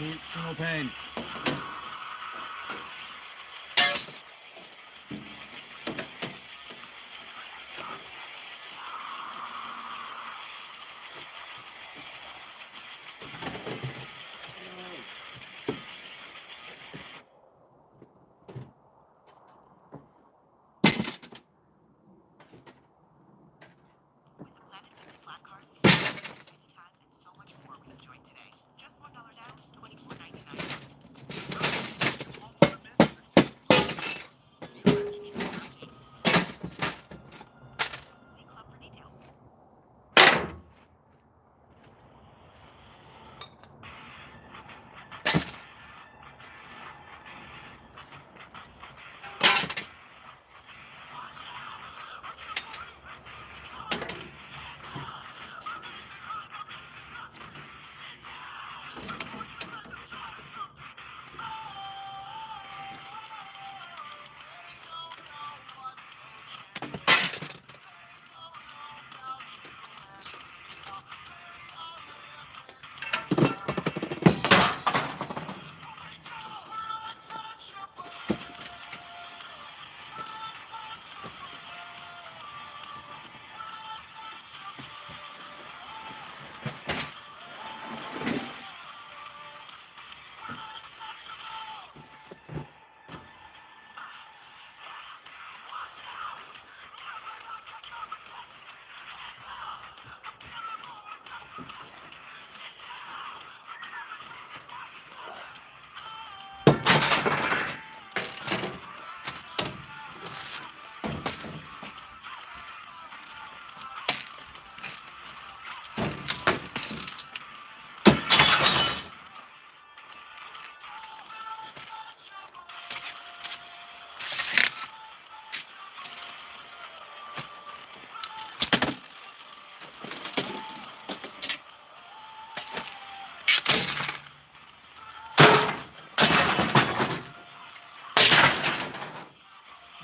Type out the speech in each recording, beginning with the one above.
Single pane.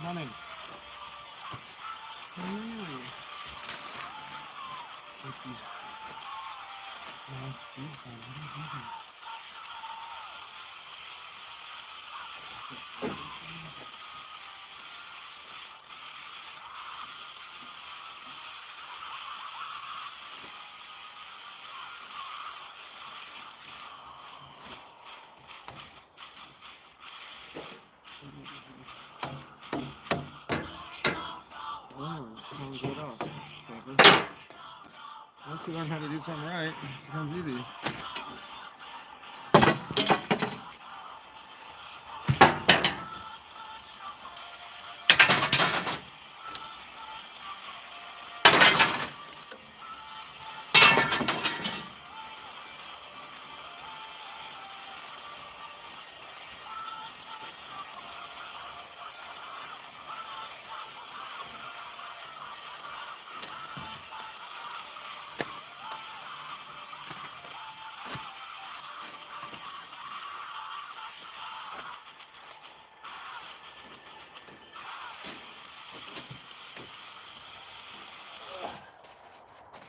Running. With these speed get off. Once you learn how to do something right, it becomes easy.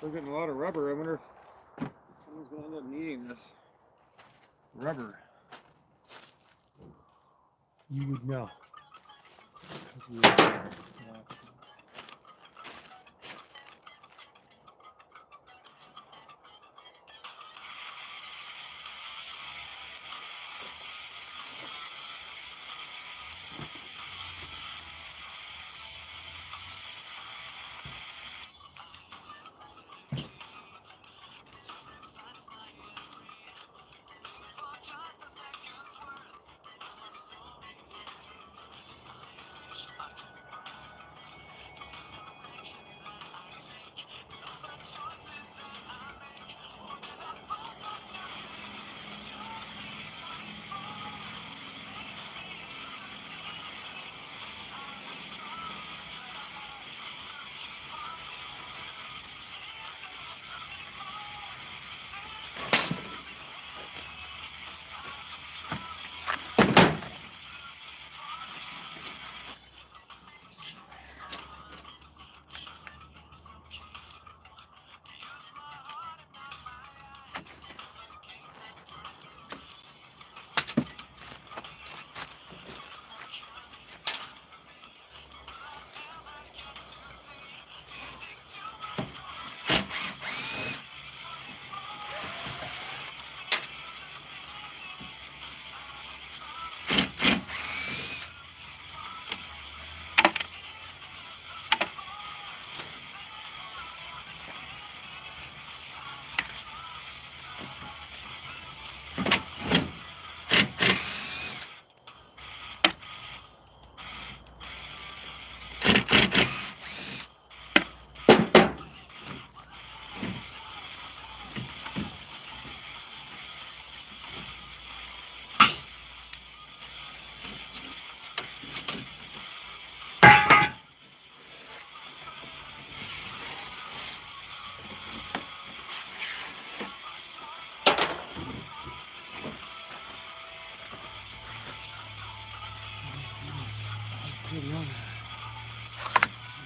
We're getting a lot of rubber. I wonder if someone's going to end up needing this rubber. You would know.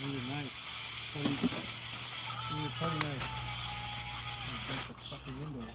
I need a knife. I need a putty knife. I break the fucking window.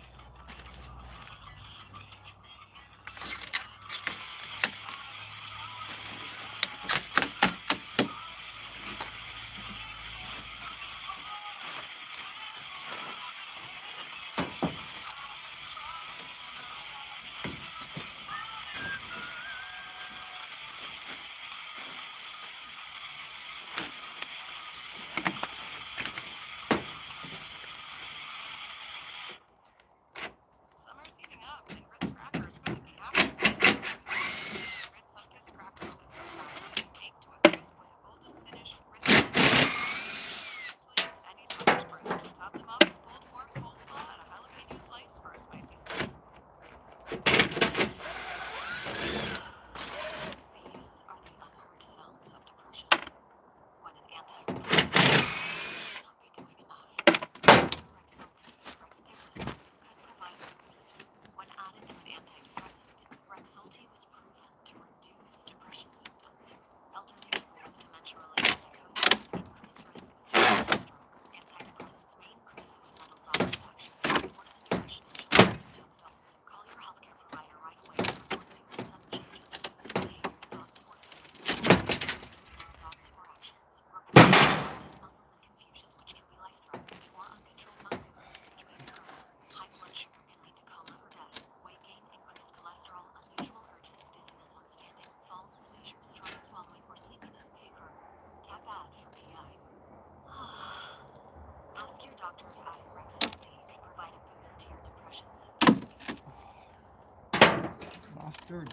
Bastard.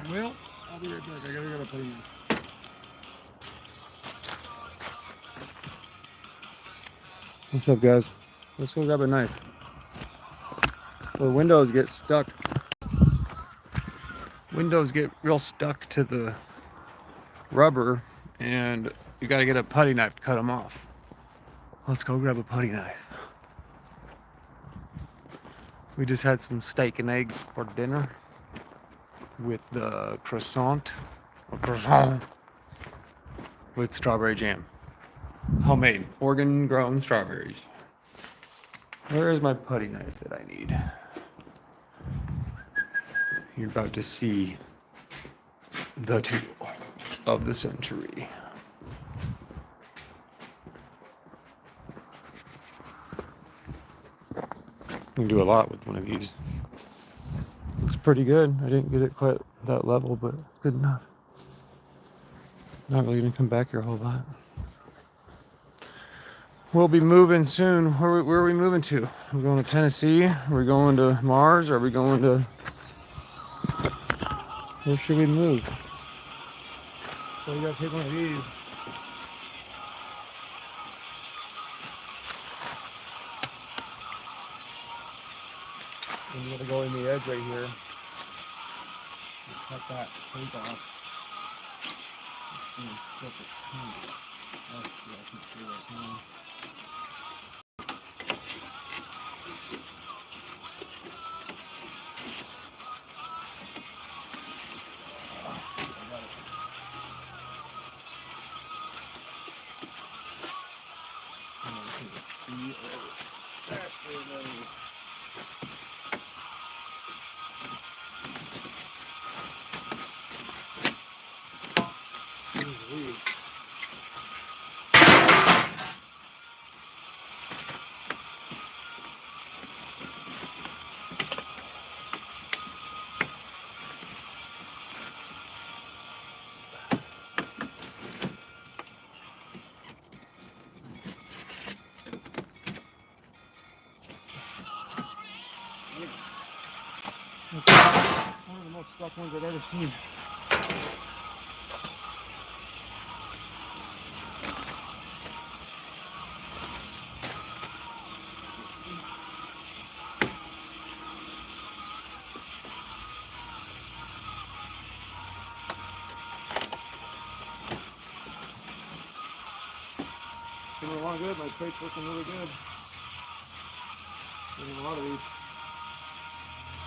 Well, I'll be right back. I gotta put him in. What's up, guys? Let's go grab a knife. The windows get stuck. Windows get real stuck to the rubber, and you gotta get a putty knife to cut them off. Let's go grab a putty knife. We just had some steak and eggs for dinner with the croissant with strawberry jam. Homemade, Oregon-grown strawberries. Where is my putty knife that I need? You're about to see the tool of the century. You can do a lot with one of these. Looks pretty good. I didn't get it quite that level, but it's good enough. Not really gonna come back here a whole lot. We'll be moving soon. Where are we moving to? We're going to Tennessee? Are we going to Mars? Are we going to... Where should we move? So we gotta take one of these. And you gotta go in the edge right here. Cut that tape off. And slip it. Oh, yeah, I can see that now. It's one of the most stuck ones I've ever seen. Coming along good. My plate's working really good. a lot of these.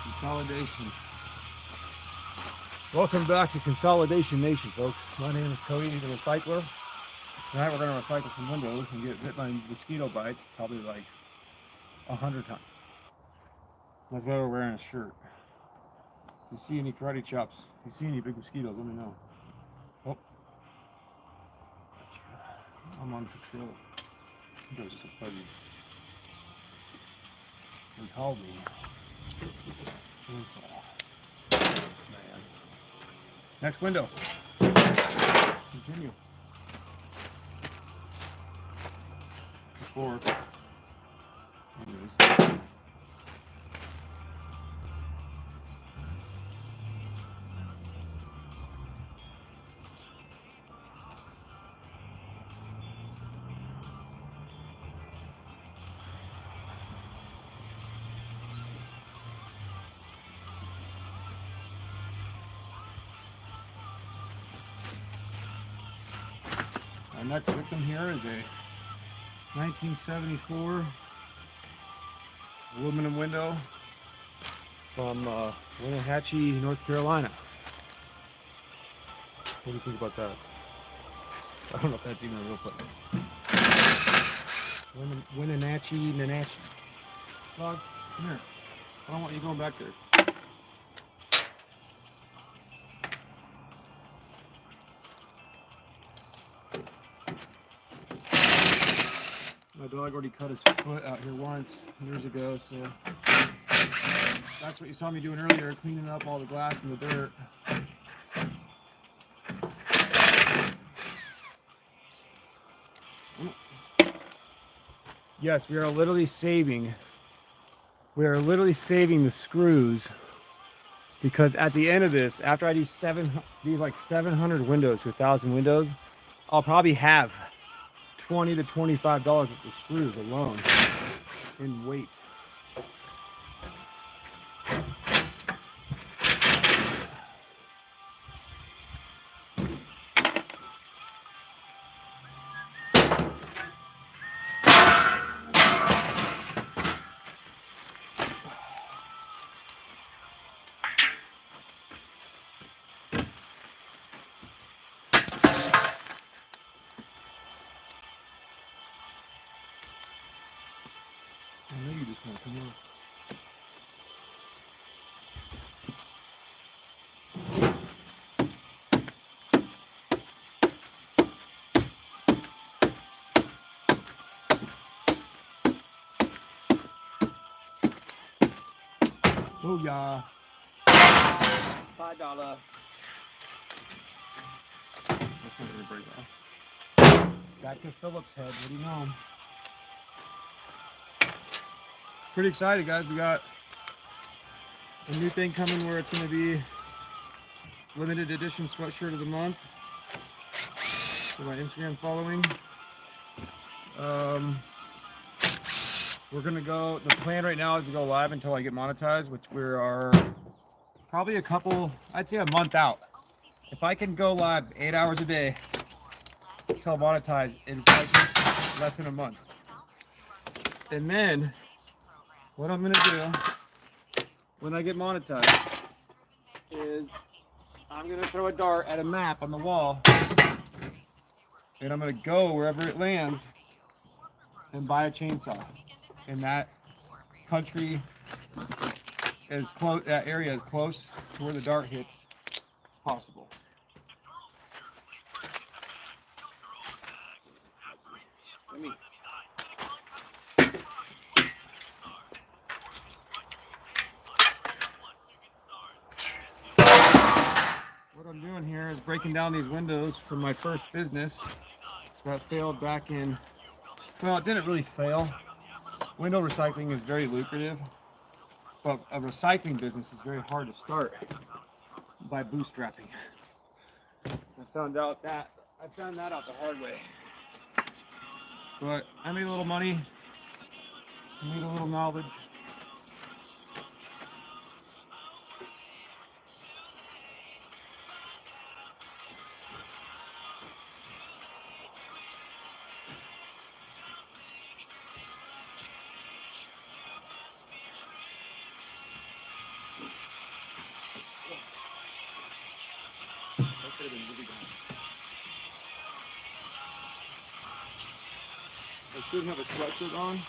Consolidation. Welcome back to Consolidation Nation, folks. My name is Cody, the recycler. Tonight we're going to recycle some windows and get bit by mosquito bites probably like 100 times. That's why we're wearing a shirt. If you see any karate chops, if you see any big mosquitoes, let me know. Oh. I'm on patrol. I think it was just a fuzzy. They called me. Chainsaw. Man. Next window. Continue. Before. Anyways. Our next victim here is a 1974 aluminum window from Wenatchee, North Carolina. What do you think about that? I don't know if that's even a real place. Wenatchee. Dog, come here. I don't want you going back there. My dog already cut his foot out here once, years ago, so that's what you saw me doing earlier, cleaning up all the glass and the dirt. Yes, we are literally saving the screws, because at the end of this, after I do these like 700 windows to 1,000 windows, I'll probably have $20 to $25 worth of screws alone in weight. I know you just want to come on. Booyah. $5. That's not gonna break off. Back to Phillips head. What do you know? Pretty excited, guys. We got a new thing coming where it's going to be limited edition sweatshirt of the month for my Instagram following. We're going to go, the plan right now is to go live until I get monetized, which we are probably I'd say a month out. If I can go live 8 hours a day until monetized, it'll probably take less than a month. And then what I'm going to do when I get monetized is I'm going to throw a dart at a map on the wall, and I'm going to go wherever it lands and buy a chainsaw. And that country is close, that area is close to where the dart hits as possible. What I'm doing here is breaking down these windows from my first business that failed back in, well, it didn't really fail. Window recycling is very lucrative, but a recycling business is very hard to start by bootstrapping. I found that out the hard way. But I made a little money, I made a little knowledge. could have been really bad. I should have a sweatshirt on.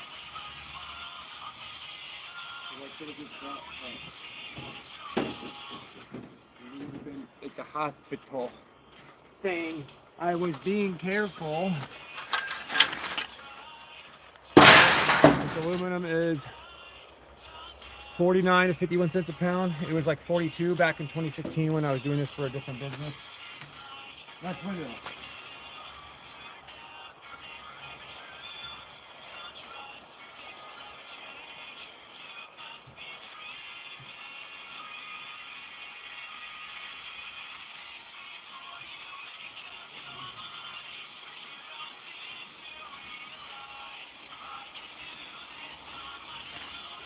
I could have just got, we would have been at the hospital saying I was being careful. This aluminum is 49 to 51 cents a pound. It was like 42 back in 2016 when I was doing this for a different business. That's window.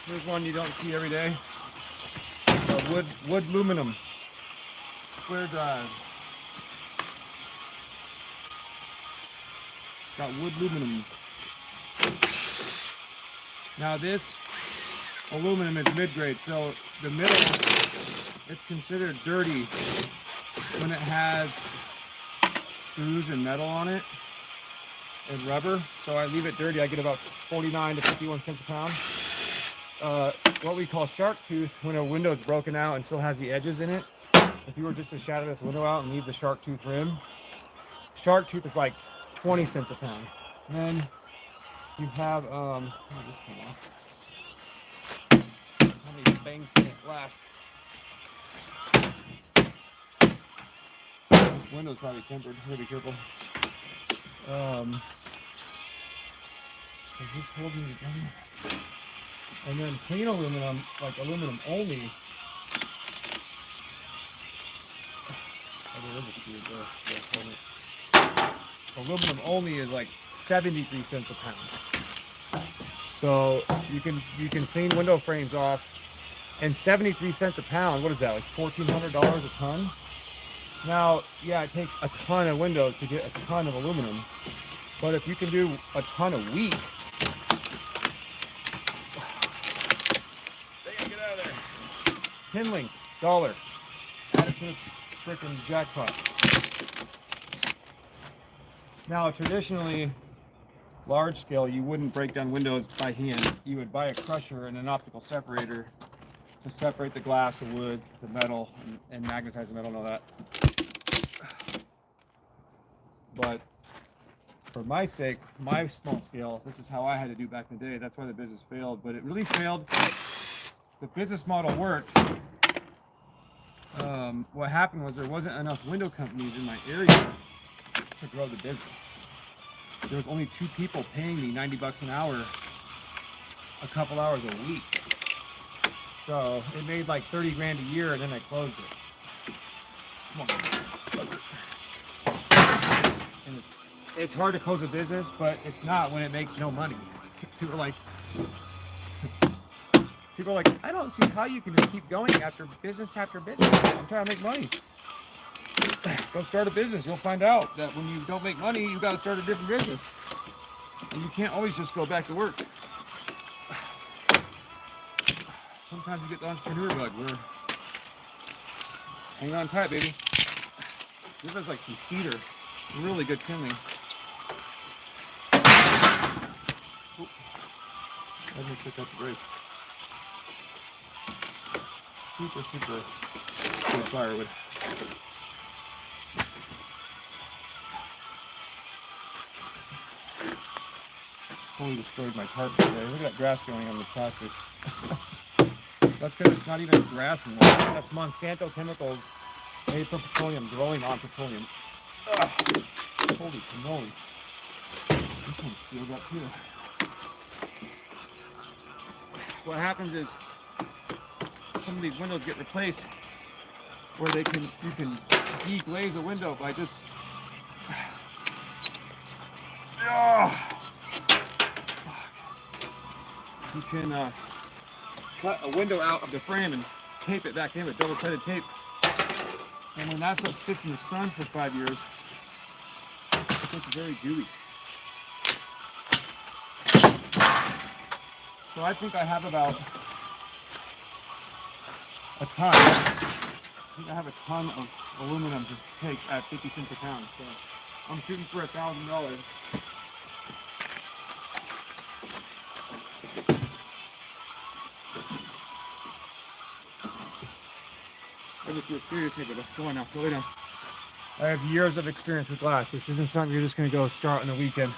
Here's one you don't see every day. Wood aluminum. Square drive. It's got wood aluminum. Now this aluminum is mid-grade, so the middle, it's considered dirty when it has screws and metal on it and rubber. So I leave it dirty. I get about 49 to 51 cents a pound. What we call shark tooth, when a window is broken out and still has the edges in it. If you were just to shatter this window out and leave the shark tooth rim, shark tooth is like 20 cents a pound. And then you have, let me just come off. How many bangs can it last? This window's probably tempered, so be careful. Is this holding it down? And then clean aluminum, like aluminum only. Oh, there is a screw there. Aluminum only is like 73 cents a pound. So you can clean window frames off, and 73 cents a pound. What is that? Like $1,400 a ton? Now, yeah, it takes a ton of windows to get a ton of aluminum, but if you can do a ton a week. Get out of there. Pinling, $1. Add it to the frickin' jackpot. Now, traditionally, large scale, you wouldn't break down windows by hand. You would buy a crusher and an optical separator to separate the glass, the wood, the metal, and magnetize the metal and all that. But for my sake, my small scale, this is how I had to do back in the day. That's why the business failed. But it really failed. The business model worked. What happened was there wasn't enough window companies in my area to grow the business. There was only 2 people paying me 90 bucks an hour, a couple hours a week. So it made like 30 grand a year, and then I closed it. Come on. And it's hard to close a business, but it's not when it makes no money. People are like, I don't see how you can just keep going after business. I'm trying to make money. Go start a business. You'll find out that when you don't make money, you got to start a different business. And you can't always just go back to work. Sometimes you get the entrepreneur bug. Hang on tight, baby. This is like some cedar. Really good kindling. Let me check out the brake. Super good firewood. Totally destroyed my tarp today. Look at that grass growing on the plastic. That's because it's not even grass anymore. That's Monsanto chemicals made from petroleum, growing on petroleum. Ugh. Holy cannoli. This one's sealed up too. What happens is some of these windows get replaced where you can deglaze a window by just you can cut a window out of the frame and tape it back in with double-sided tape. And when that stuff sits in the sun for 5 years, it gets very gooey. So I think I have about a ton. I think I have a ton of aluminum to take at 50 cents a pound. So I'm shooting for $1,000. And if you're curious, hey, but go on now, go lay down. I have years of experience with glass. This isn't something you're just gonna go start on the weekend.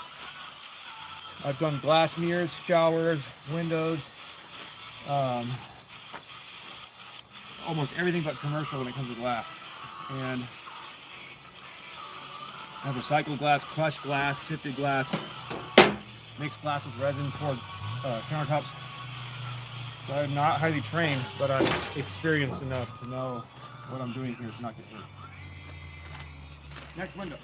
I've done glass mirrors, showers, windows, almost everything but commercial when it comes to glass. And I have recycled glass, crushed glass, sifted glass, mixed glass with resin, poured countertops. So I'm not highly trained, but I'm experienced enough to know what I'm doing here to not get hurt. Next window.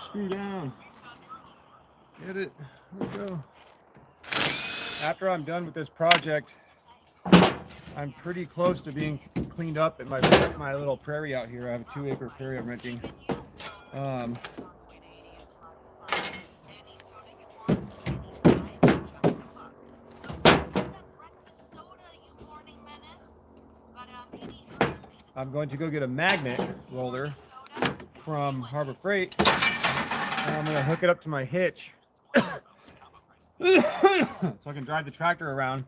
Screw down. Get it. Let's go. After I'm done with this project, I'm pretty close to being cleaned up at my little prairie out here. I have a 2-acre prairie I'm renting. I'm going to go get a magnet roller from Harbor Freight, and I'm going to hook it up to my hitch so I can drive the tractor around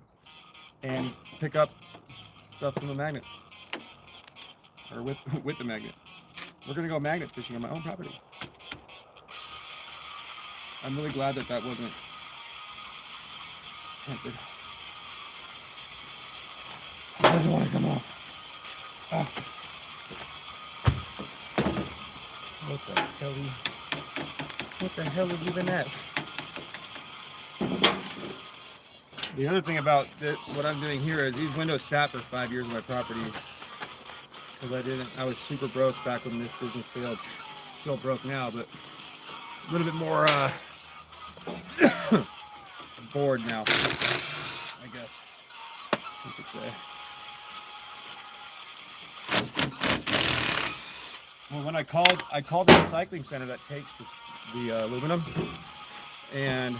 and pick up stuff from the magnet, or with the magnet. We're going to go magnet fishing on my own property. I'm really glad that that wasn't tempered. It doesn't want to come off. Ah. What the hell is even that? The other thing about what I'm doing here is these windows sat for 5 years on my property because I was super broke back when this business failed. Still broke now, but a little bit more bored now, I guess you could say. Well, when I called the recycling center that takes the aluminum, and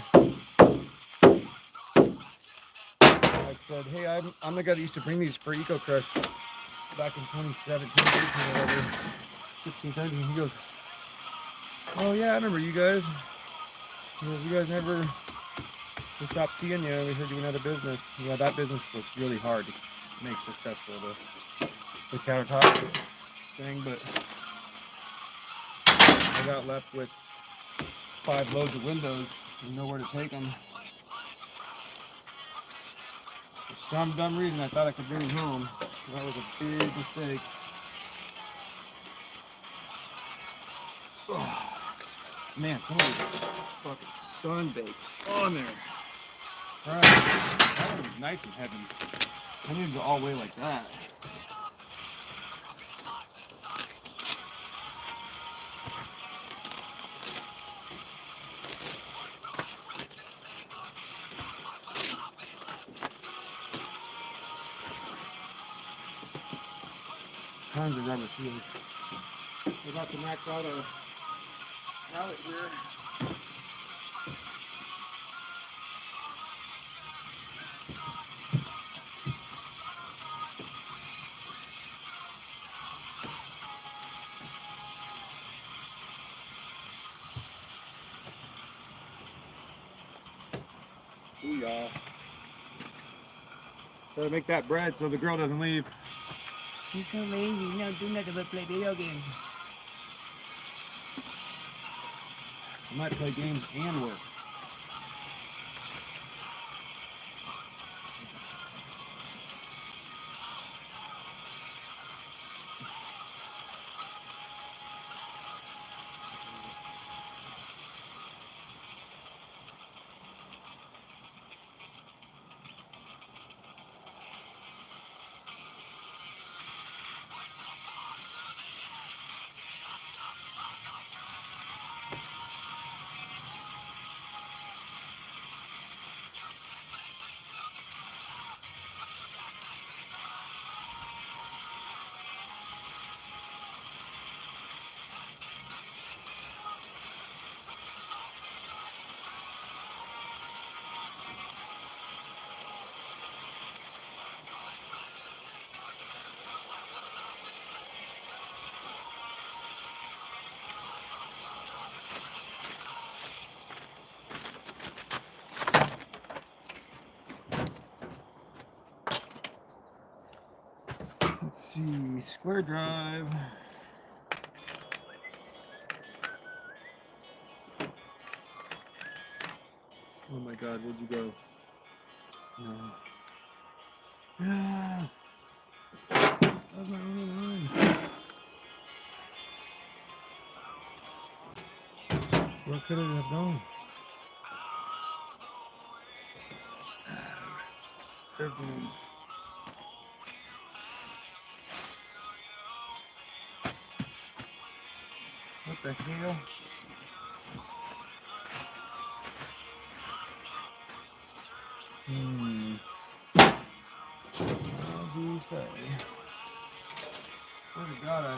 I said, hey, I'm the guy that used to bring these for Eco Crush back in 2017, 18, whatever, 16, 17. He goes, oh yeah, I remember you guys. He goes, you guys never stopped seeing you. We heard you went out of business. Yeah, that business was really hard to make successful, the countertop thing, but I got left with 5 loads of windows and nowhere to take them. For some dumb reason, I thought I could bring them home. That was a big mistake. Oh, man, somebody fucking sunbaked on there. Alright, that one was nice and heavy. I need to go all the way like that. tons of rubber seals. We're about to max out our pallet here. Booyah. Gotta make that bread so the girl doesn't leave. He's so lazy, no do nothing but play video games. I might play games and work. Let's see, square drive. Oh my God, where'd you go? No. Ah, that was my only line. Where could it have gone? Everything. What the hell? What do you say? Oh my God, I...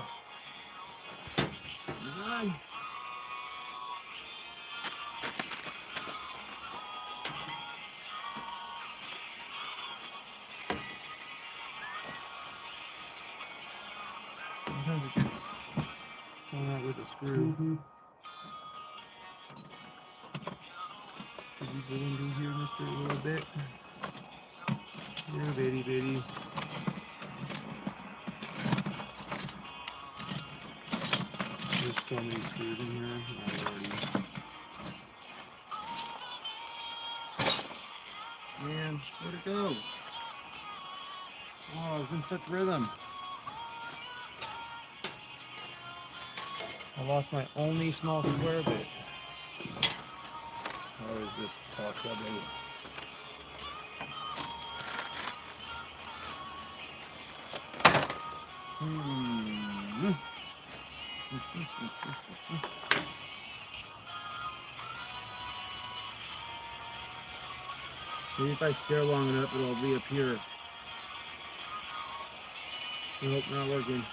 Sometimes it gets thrown out with a screw. Could you go and do here, mister, a little bit? Yeah, bitty bitty. There's so many screws in here already. Man, where'd it go? Oh, I was in such rhythm. I lost my only small square bit. How is this possible? Maybe if I stare long enough, it'll reappear. Nope, not working.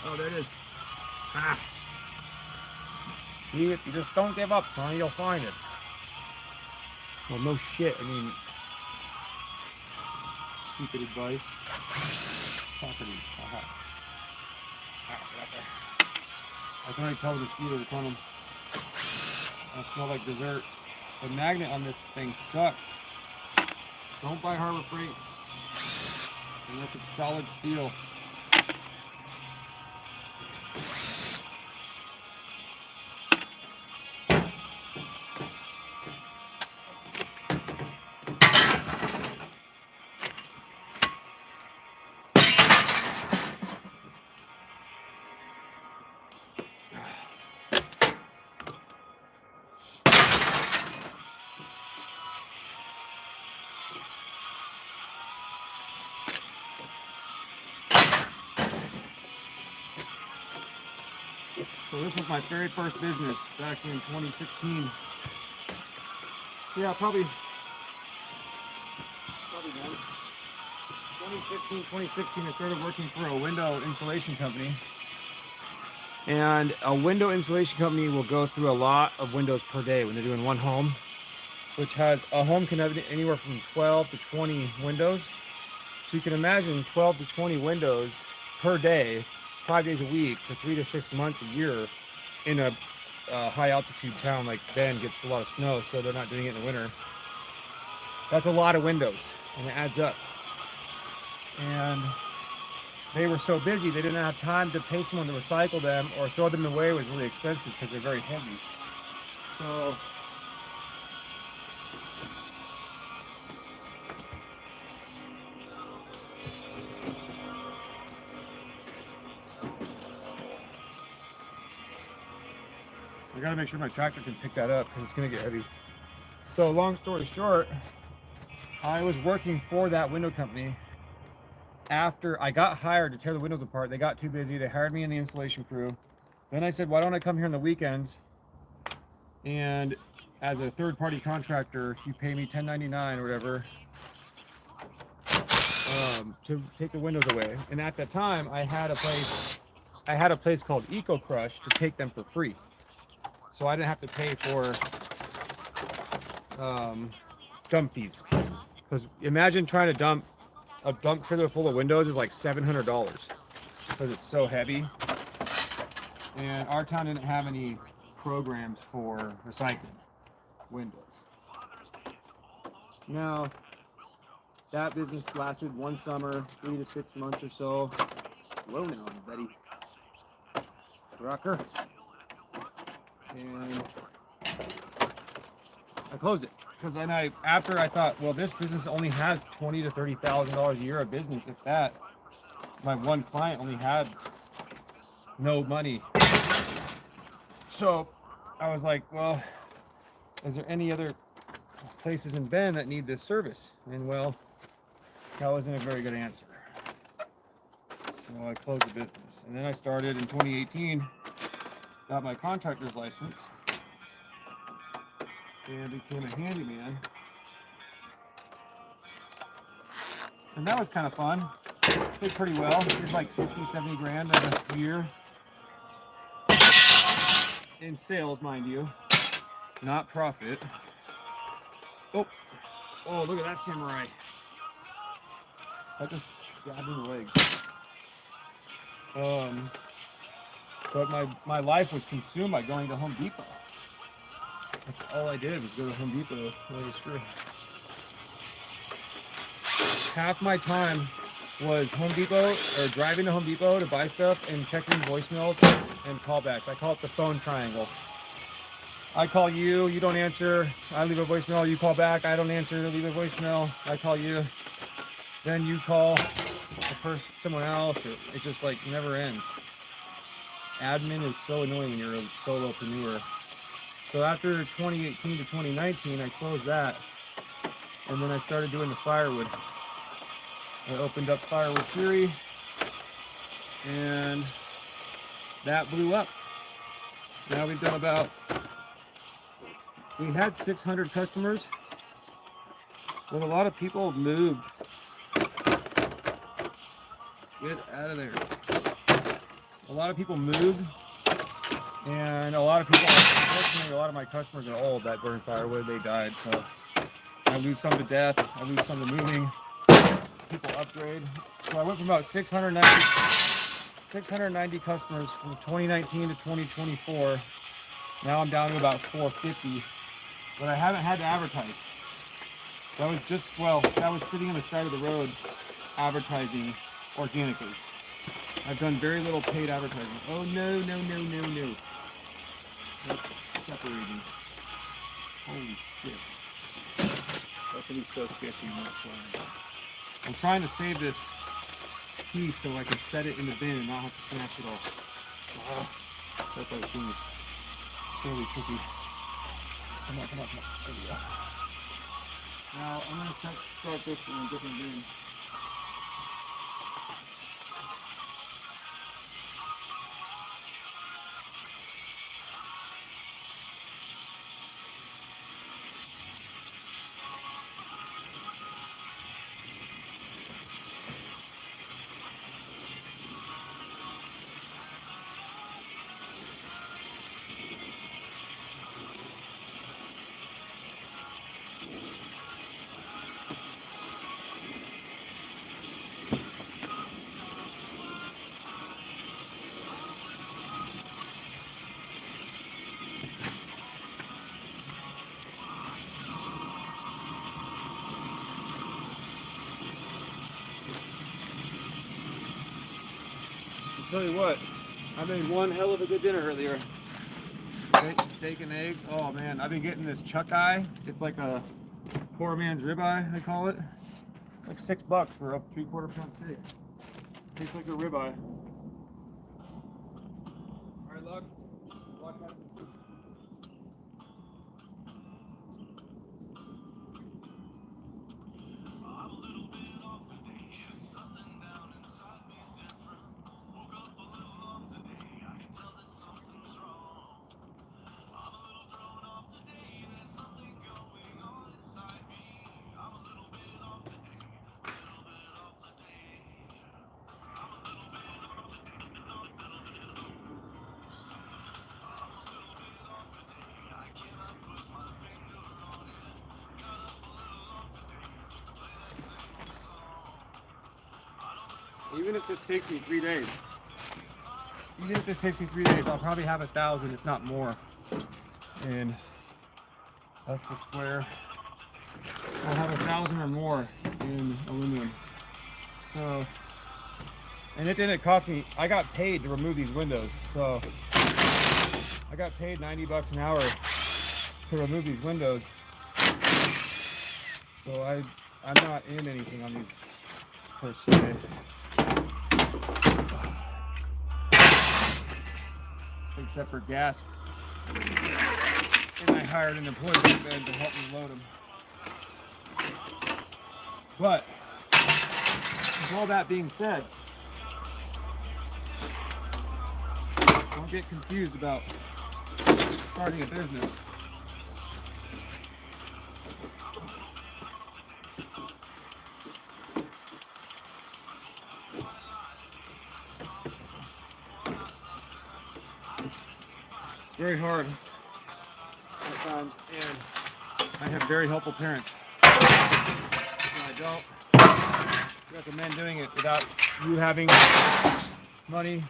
Oh, there it is. Ah. See, if you just don't give up, son, you'll find it. Well, no shit. I mean, stupid advice. Socrates. Aha. Ow, get out there. I can already tell the mosquitoes are coming. I smell like dessert. The magnet on this thing sucks. Don't buy Harbor Freight unless it's solid steel. So this was my very first business back in 2016. Yeah, probably done. 2015, 2016, I started working for a window insulation company. And a window insulation company will go through a lot of windows per day when they're doing one home, which has a home can have anywhere from 12 to 20 windows. So you can imagine 12 to 20 windows per day, 5 days a week for 3 to 6 months a year in a high altitude town like Bend gets a lot of snow, so they're not doing it in the winter. That's a lot of windows, and it adds up. And they were so busy they didn't have time to pay someone to recycle them, or throw them away was really expensive because they're very heavy. So I gotta make sure my tractor can pick that up because it's gonna get heavy. So long story short, I was working for that window company. After I got hired to tear the windows apart, they got too busy. They hired me in the installation crew. Then I said, why don't I come here on the weekends? And as a third-party contractor, you pay me $10.99 or whatever to take the windows away. And at that time, I had a place called Eco Crush to take them for free. So I didn't have to pay for dump fees. Because imagine trying to dump a dump trailer full of windows is like $700 because it's so heavy. And our town didn't have any programs for recycling windows. Now, that business lasted one summer, 3 to 6 months or so. Whoa now, buddy. Rocker. And I closed it. Because then after I thought, well, this business only has $20,000 to $30,000 a year of business, if that. My one client only had no money. So I was like, well, is there any other places in Bend that need this service? And well, that wasn't a very good answer. So I closed the business. And then I started in 2018, got my contractor's license, and became a handyman. And that was kind of fun. Did pretty well. Did like 60, 70 grand a year. In sales, mind you. Not profit. Oh, look at that samurai. That just stabbed me in the leg. But my life was consumed by going to Home Depot. That's all I did was go to Home Depot. Half my time was Home Depot or driving to Home Depot to buy stuff and checking voicemails and callbacks. I call it the phone triangle. I call you, you don't answer, I leave a voicemail, you call back, I don't answer, leave a voicemail, I call you, then you call a person, someone else, or it just like never ends. Admin is so annoying when you're a solopreneur. So after 2018 to 2019, I closed that, and then I started doing the firewood. I opened up Firewood Fury, and that blew up. Now we've done we had 600 customers, but a lot of people moved. Get out of there. A lot of people moved, and a lot of people, unfortunately, a lot of my customers are old that burn firewood. They died, so I lose some to death. I lose some to moving. People upgrade. So I went from about 690 customers from 2019 to 2024. Now I'm down to about 450, but I haven't had to advertise. That was sitting on the side of the road advertising organically. I've done very little paid advertising. Oh no. That's separating. Holy shit. That could be so sketchy on that side. I'm trying to save this piece so I can set it in the bin and not have to smash it all. That's like fairly tricky. Come on. There we go. Now I'm going to start this in a different bin. tell you what, I made one hell of a good dinner earlier. Steak and eggs. Oh man, I've been getting this chuck eye. It's like a poor man's ribeye, I call it. Like $6 for a 3/4 pound steak. Tastes like a ribeye. All right, look. Walk out some food. Even if this takes me 3 days, I'll probably have 1,000, if not more. And that's the square. I'll have 1,000 or more in aluminum. So, and it didn't cost me. I got paid to remove these windows. So I got paid $90 an hour to remove these windows. So I'm not in anything on these per se. Except for gas. And I hired an employee then to help me load them. But with all that being said, don't get confused about starting a business. It's very hard at times, and I have very helpful parents. And I don't recommend doing it without you having money,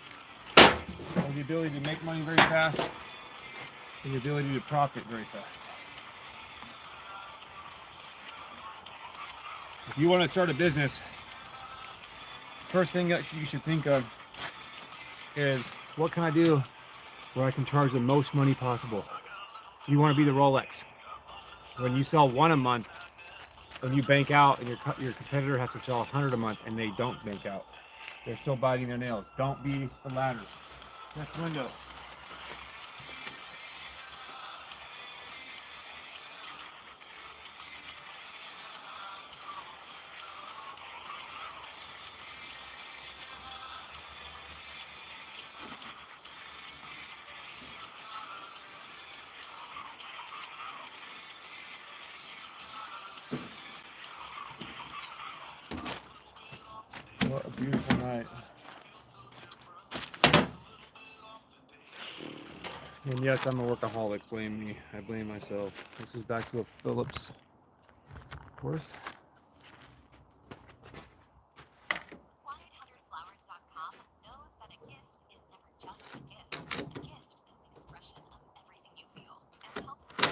or the ability to make money very fast, and the ability to profit very fast. If you want to start a business, first thing that you should think of is, what can I do where I can charge the most money possible? You want to be the Rolex. When you sell one a month and you bank out, and your competitor has to sell 100 a month and they don't bank out, they're still biting their nails. Don't be the latter. Next window. What a beautiful night. And yes, I'm a workaholic. Blame me. I blame myself. This is back to a Phillips, of course. 1-800-Flowers.com knows that a gift is never just a gift. A gift is an expression of everything you feel and helps in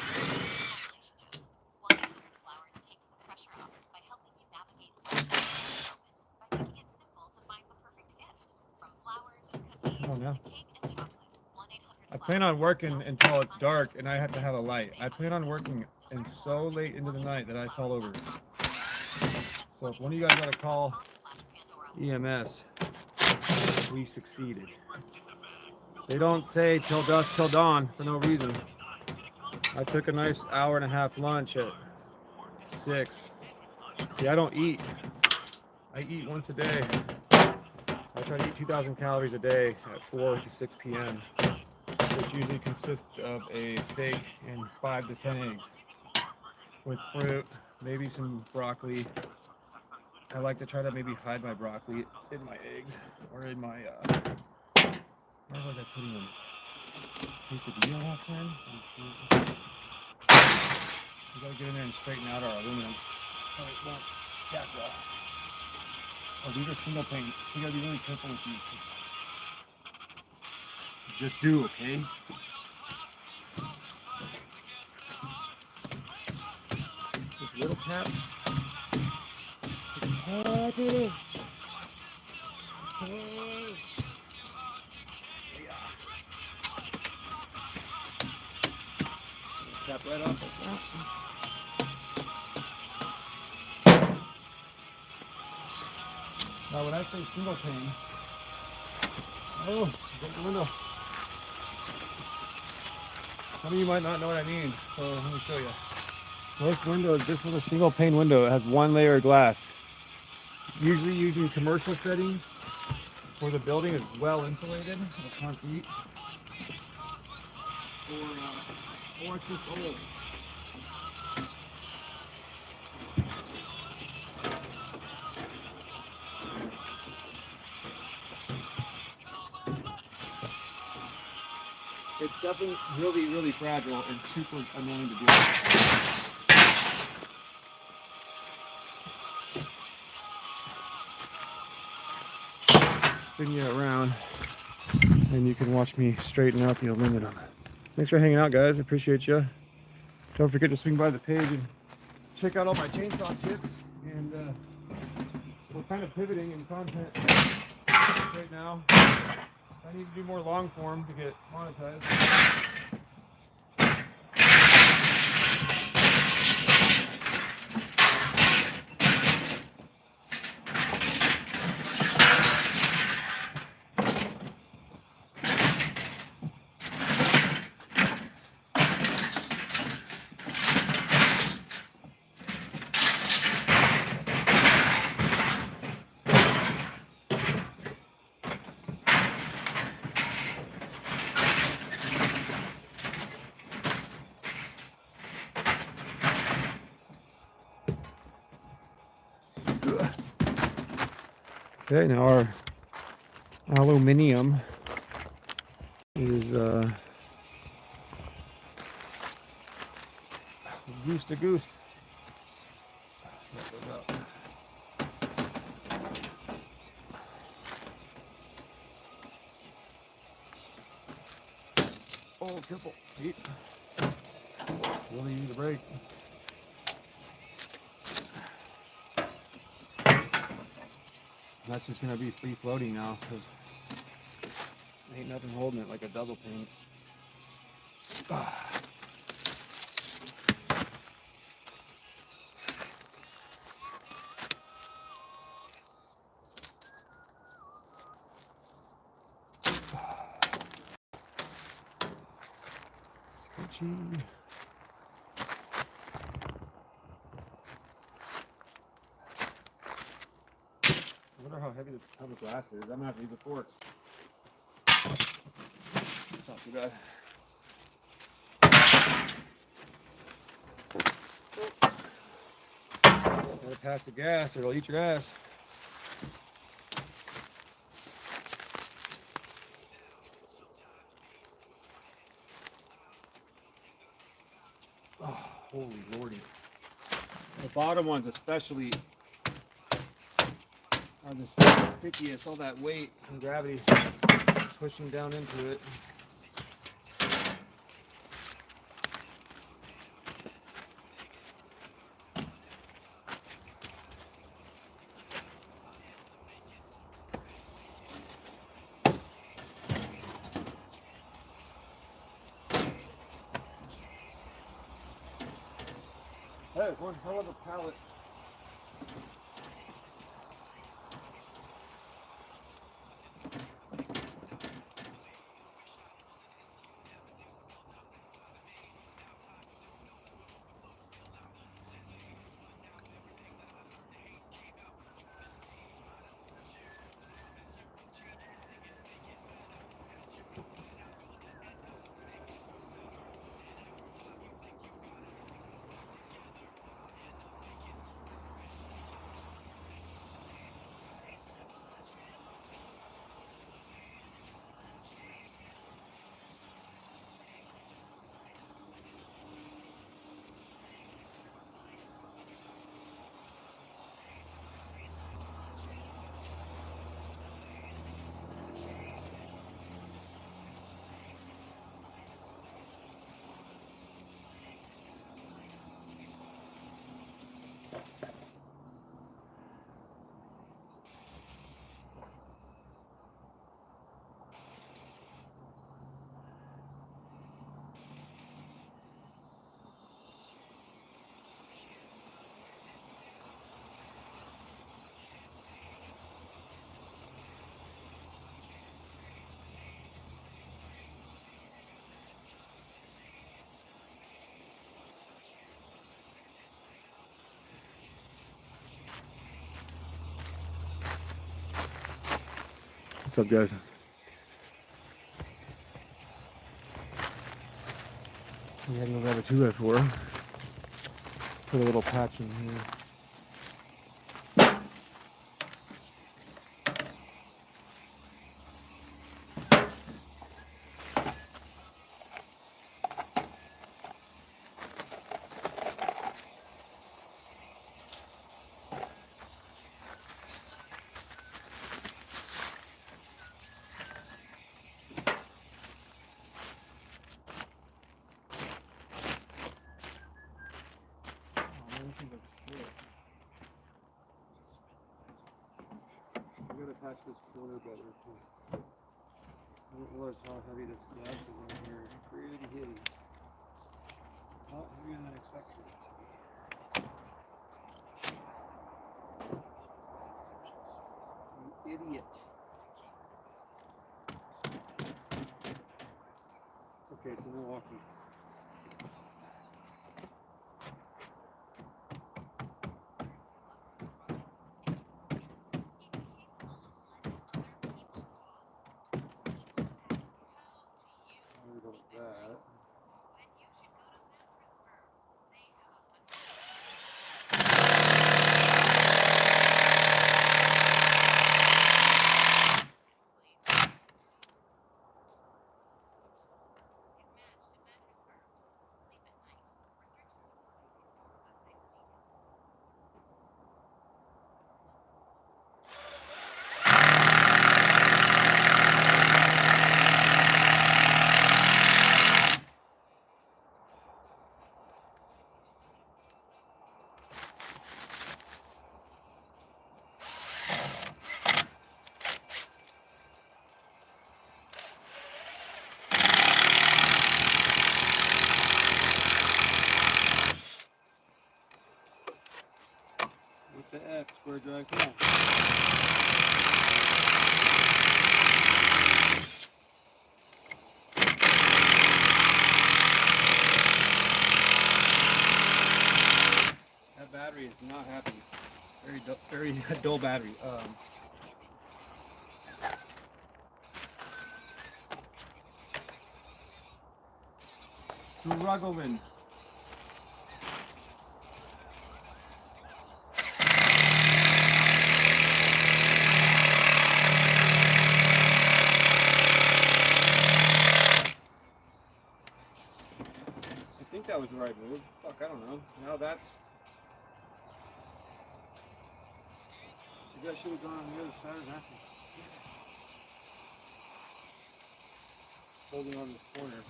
relationships. 1-800-Flowers takes the pressure off by helping you navigate life's moments by making it simple to find the perfect gift. From flowers and cookies to cake and chocolate. I plan on working until it's dark and I have to have a light. I plan on working and so late into the night that I fall over. So if one of you guys got to call EMS, we succeeded. They don't say till dusk till dawn for no reason. I took a nice hour-and-a-half lunch at 6. See, I don't eat. I eat once a day. I try to eat 2,000 calories a day at 4 to 6 p.m., which usually consists of a steak and 5 to 10 eggs with fruit, maybe some broccoli. I like to try to maybe hide my broccoli in my eggs or in my, where was I putting them? Quesadilla last time? Oh, shoot. We gotta get in there and straighten out our aluminum. Oh, it won't stack well. Oh, these are single pane, so you gotta be really careful with these, because just do, okay? Just little taps. Just tap it in. Okay. Pop right off like that. Now, when I say single pane, oh, break the window. Some of you might not know what I mean, so let me show you. Most windows, this was a single pane window. It has one layer of glass. Usually used in commercial settings where the building is well insulated with concrete, or it's just old. It's definitely really, really fragile and super annoying to deal with. Spin you around and you can watch me straighten out the aluminum. Thanks for hanging out, guys. I appreciate you. Don't forget to swing by the page and check out all my chainsaw tips. And we're kind of pivoting in content right now. I need to do more long form to get monetized. Okay, now our aluminium is goose to goose. Oh, careful. See? Really need a break. That's just gonna be free floating now because ain't nothing holding it like a double paint. Sketchy. I wonder how heavy this tub of glass is. I'm gonna have to use a fork. It's not too bad. Gotta pass the gas or it'll eat your ass. Oh, holy lordy. The bottom ones especially are the stickiest. All that weight and gravity pushing down into it. That is one hell of a pallet. What's up, guys? We had to grab a 2x4. Put a little patch in here. I gotta patch this corner better because I didn't realize how heavy this glass is in here. It's pretty heavy. A lot heavier than I expected it to be. You idiot. It's okay, it's in Milwaukee. The F square drag down. That battery is not happy. Very dull battery. Struggling. I think that was the right move. Fuck, I don't know. Now that's... Maybe I should have gone on the other side of that. Holding on this corner.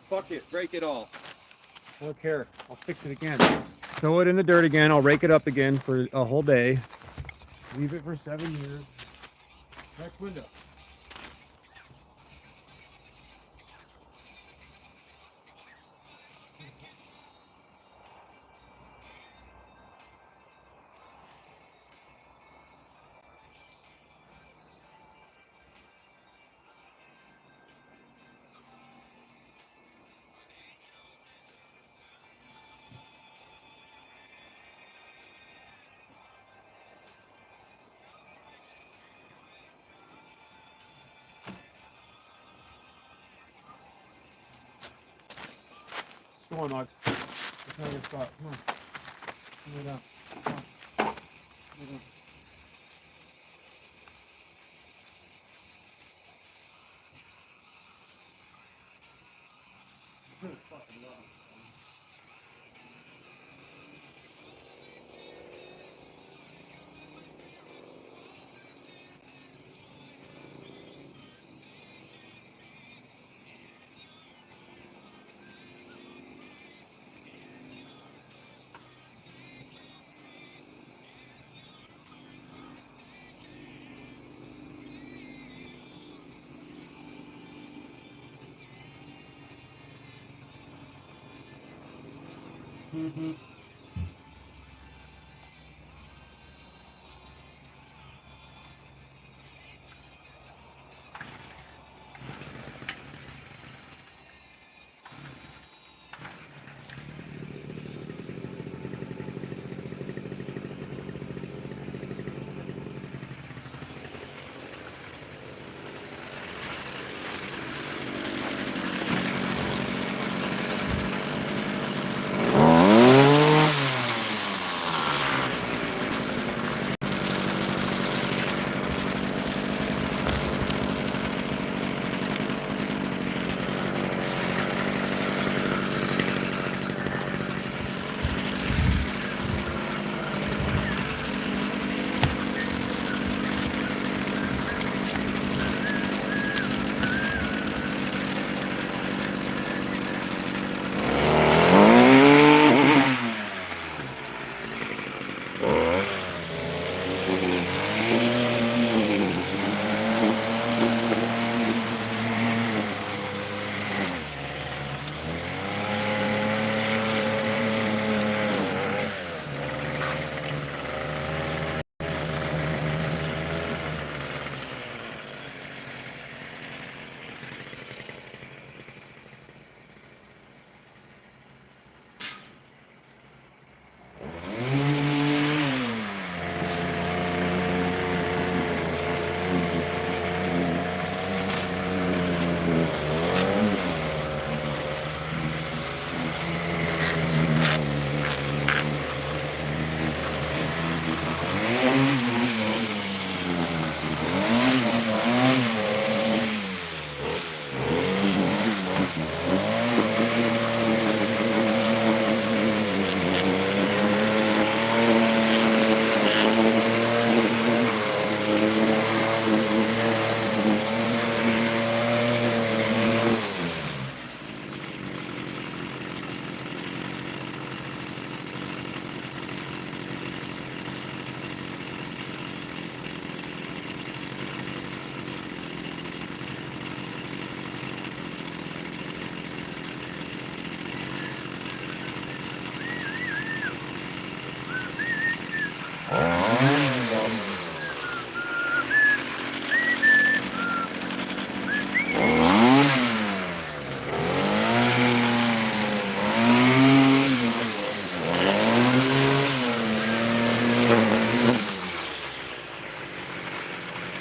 Fuck it, break it all. I don't care. I'll fix it again. Throw it in the dirt again. I'll rake it up again for a whole day. Leave it for 7 years. Next window. Come on, Knox. Let's have a spot. Come on. Come on down. Come on. Come on down. Good fucking love. Mm-hmm.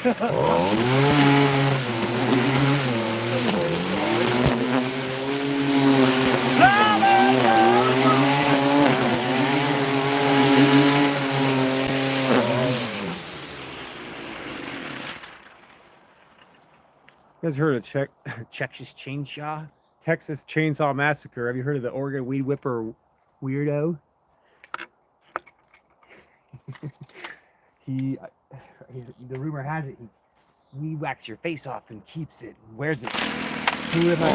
You guys heard of Texas Chainsaw Massacre? Have you heard of the Oregon Weed Whipper weirdo? The rumor has it, he weed whacks your face off and keeps it and wears it. Who am I?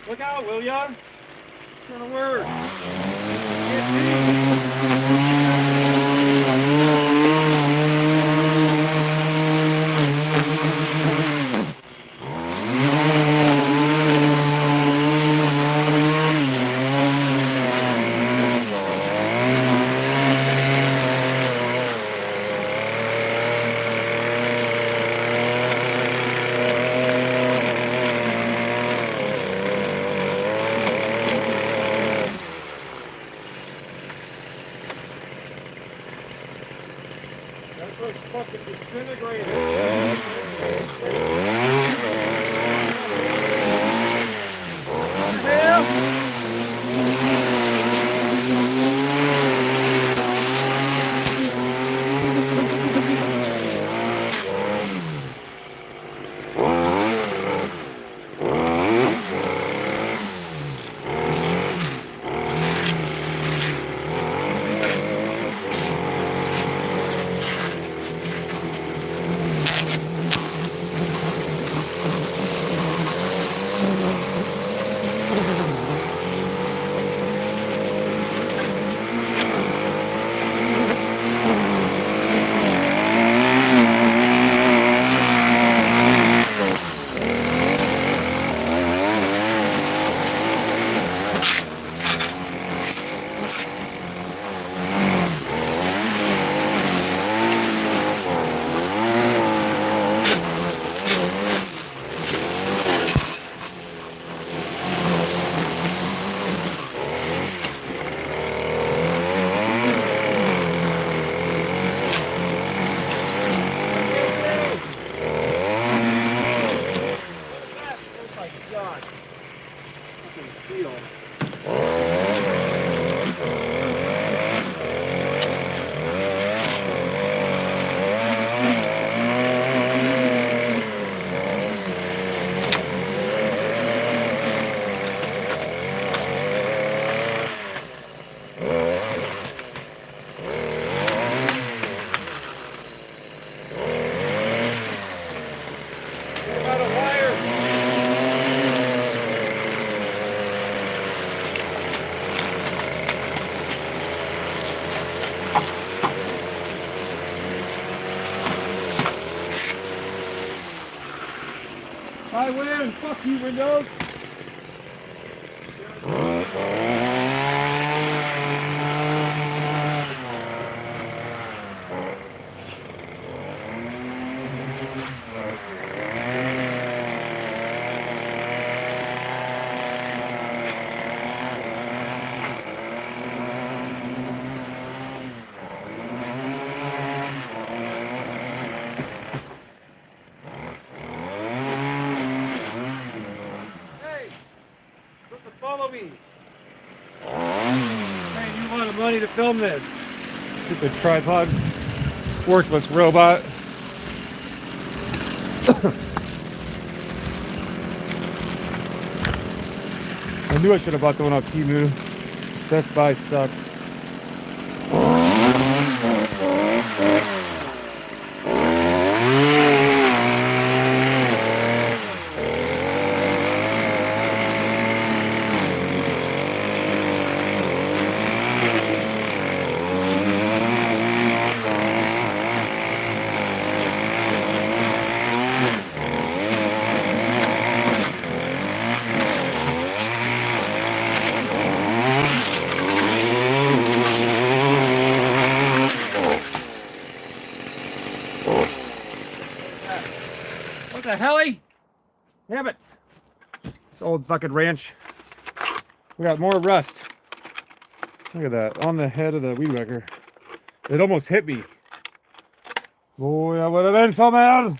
Look out, will ya? It's gonna work. That looks fucking disintegrated. I win! Fuck you, Windows! Follow me. Hey, you wanted money to film this. Stupid tripod. Worthless robot. I knew I should have bought the one off Temu. Best Buy sucks. What the helly? Damn it. This old fucking ranch. We got more rust. Look at that. On the head of the weed whacker. It almost hit me. Boy, I would have been so mad.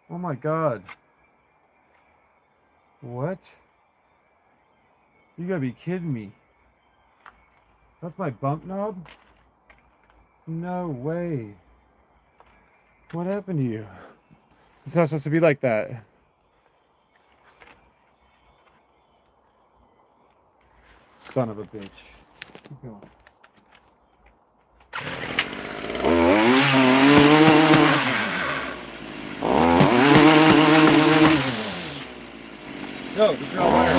Oh my god. What? You gotta be kidding me. That's my bump knob? No way. What happened to you? It's not supposed to be like that. Son of a bitch. Keep going. No, just real wire.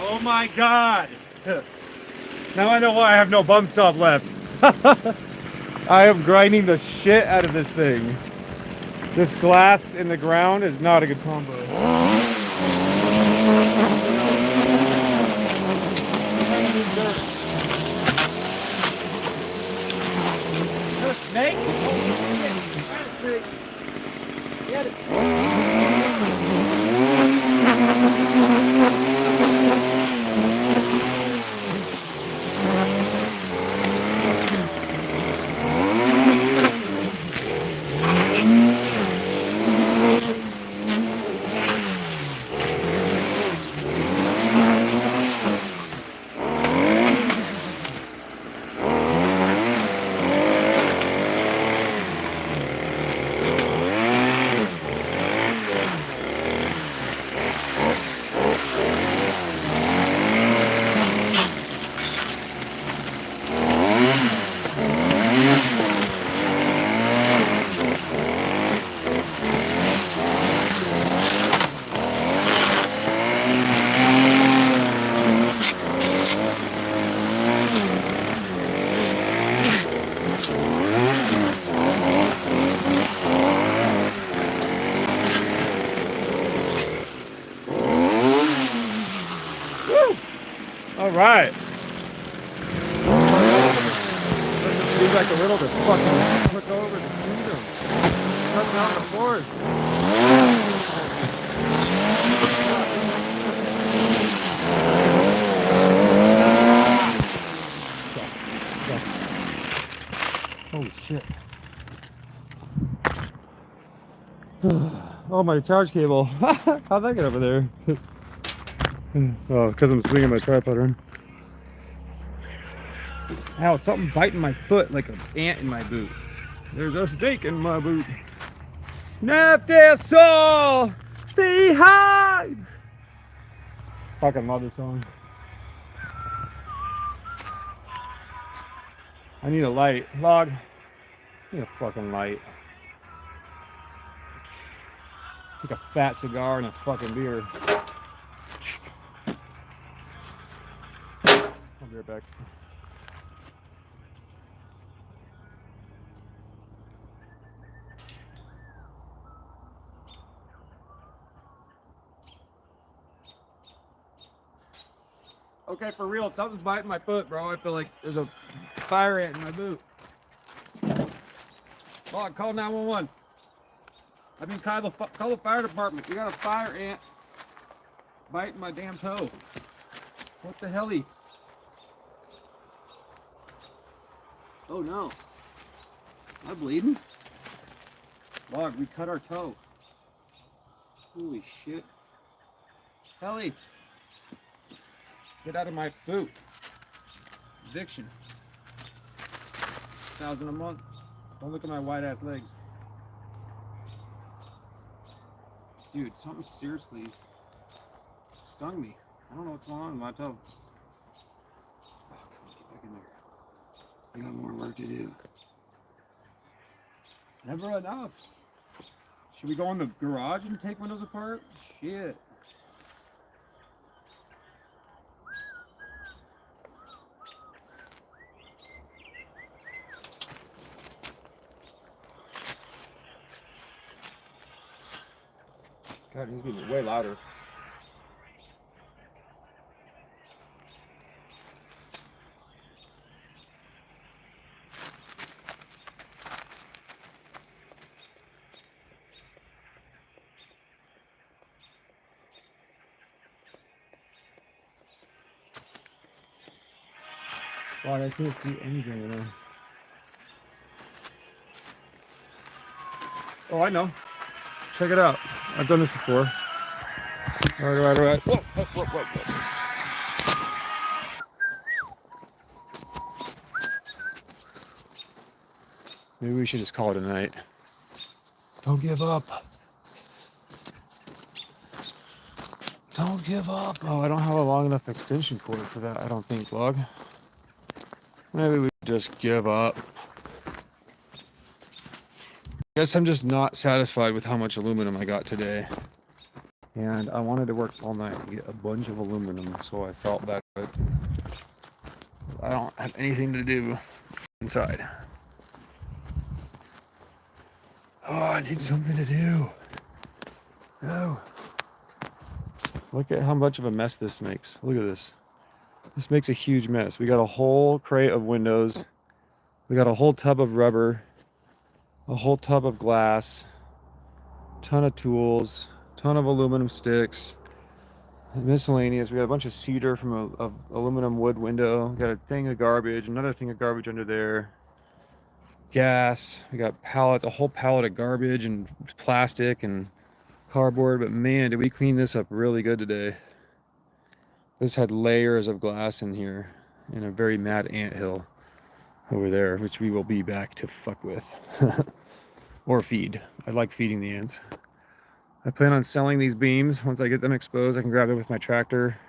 Oh my god! Now I know why I have no bump stop left. I am grinding the shit out of this thing. This glass in the ground is not a good combo. All right. Seems like a little to fucking click over the kingdom. Cutting out the forest. Holy shit. Oh, my charge cable. How'd that get over there? Oh, because I'm swinging my tripod around. Ow, something biting my foot like an ant in my boot. There's a snake in my boot. Left their soul behind. Fucking love this song. I need a light. Log. I need a fucking light. Take a fat cigar and a fucking beer. I'll be right back. Okay, for real, something's biting my foot, bro. I feel like there's a fire ant in my boot. Log, call 911. I've been call the fire department. We got a fire ant biting my damn toe. What the helly? Oh no. Am I bleeding? Log, we cut our toe. Holy shit. Helly. Get out of my boot. Eviction. 1,000 a month. Don't look at my white ass legs. Dude, something seriously stung me. I don't know what's going on with my toe. Oh, come on, get back in there. I got more work to do. Never enough. Should we go in the garage and take windows apart? Shit. God, he's getting way louder. Wow, I can't see anything in there. Oh, I know. Check it out. I've done this before. All right. Whoa. Maybe we should just call it a night. Don't give up. Don't give up. Oh, I don't have a long enough extension cord for that, I don't think, Log. Maybe we just give up. I guess I'm just not satisfied with how much aluminum I got today. And I wanted to work all night and get a bunch of aluminum, so I felt better. But I don't have anything to do inside. Oh, I need something to do. Oh. Look at how much of a mess this makes. Look at this. This makes a huge mess. We got a whole crate of windows. We got a whole tub of rubber. A whole tub of glass. Ton of tools. Ton of aluminum sticks. Miscellaneous. We got a bunch of cedar from a aluminum wood window. We got a thing of garbage. Another thing of garbage under there. Gas. We got pallets. A whole pallet of garbage and plastic and cardboard. But man, did we clean this up really good today. This had layers of glass in here. And a very mad anthill over there, which we will be back to fuck with. Or feed. I like feeding the ants. I plan on selling these beams. Once I get them exposed, I can grab them with my tractor.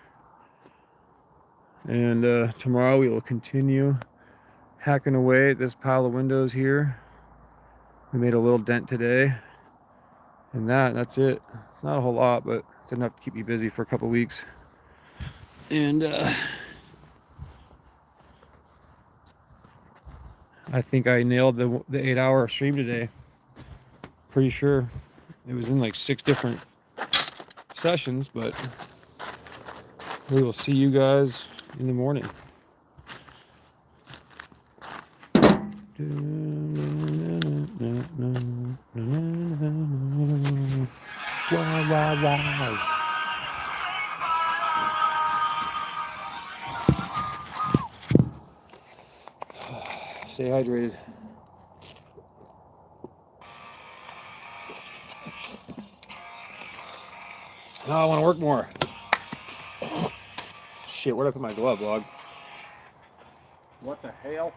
And tomorrow we will continue hacking away at this pile of windows here. We made a little dent today. And that's it. It's not a whole lot, but it's enough to keep me busy for a couple weeks. And I think I nailed the 8-hour stream today. Pretty sure it was in like 6 different sessions, but we will see you guys in the morning. Wow, wow, wow. Stay hydrated. Now I want to work more. Shit, where'd I put my glove, log? What the hell?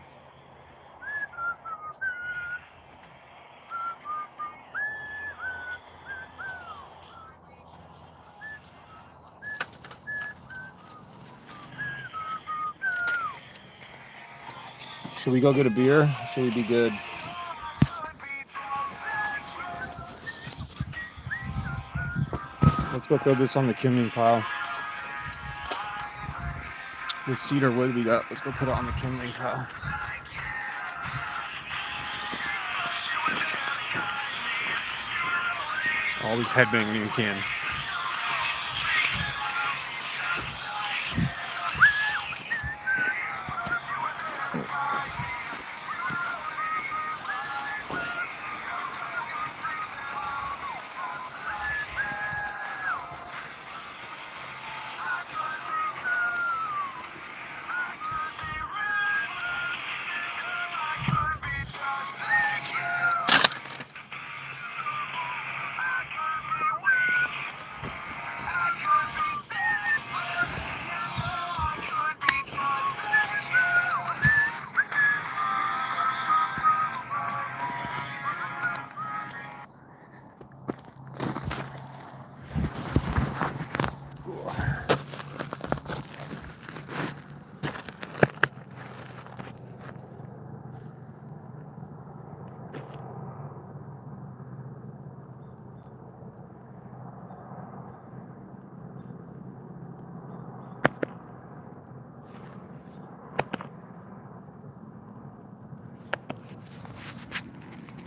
Should we go get a beer? Or should we be good? Let's go throw this on the kindling pile. This cedar wood we got, let's go put it on the kindling pile. Always headbang when you can.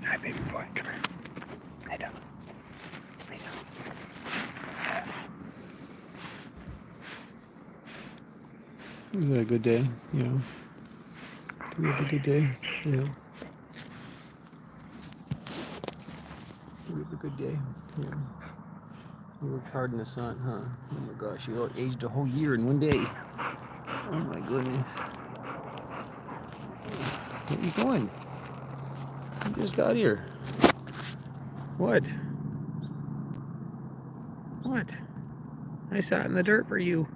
Hi, baby boy, come here. Lay down. Lay down. Was that a good day? Yeah. Did we have a good day? Yeah. Did we have a good day? Yeah. You worked hard in the sun, huh? Oh my gosh, you aged a whole year in one day. Oh my goodness. Where are you going? You just got here. What? What? I sat in the dirt for you.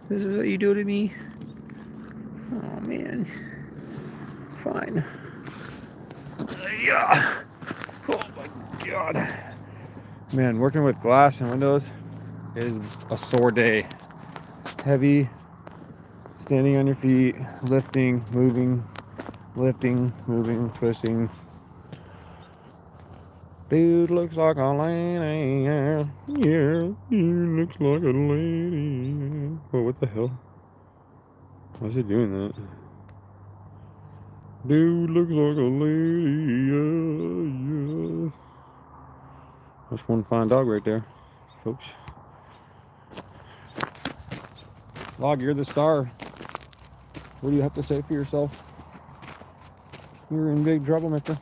This is what you do to me? Oh man. Fine. Yeah. Oh my god. Man, working with glass and windows is a sore day. Heavy, standing on your feet, lifting, moving, twisting. Dude looks like a lady. Yeah, dude looks like a lady. Oh, what the hell? Why is it doing that? Dude looks like a lady. Yeah. That's one fine dog right there, folks. Log, you're the star. What do you have to say for yourself? You're in big trouble, mister.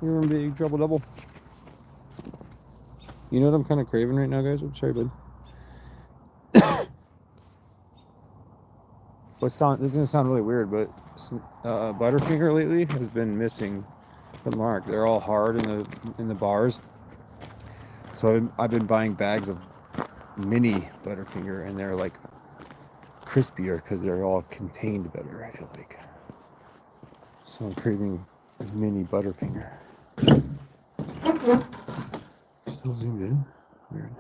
You're in big trouble double. You know what I'm kind of craving right now, guys? I'm sorry, bud. This is gonna sound really weird, but Butterfinger lately has been missing the mark. They're all hard in the bars. So I've been buying bags of mini Butterfinger, and they're like crispier because they're all contained better, I feel like. So I'm craving a mini Butterfinger. Still zoomed in. Weird.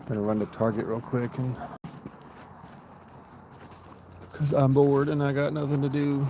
Gonna run to Target real quick and because I'm bored and I got nothing to do.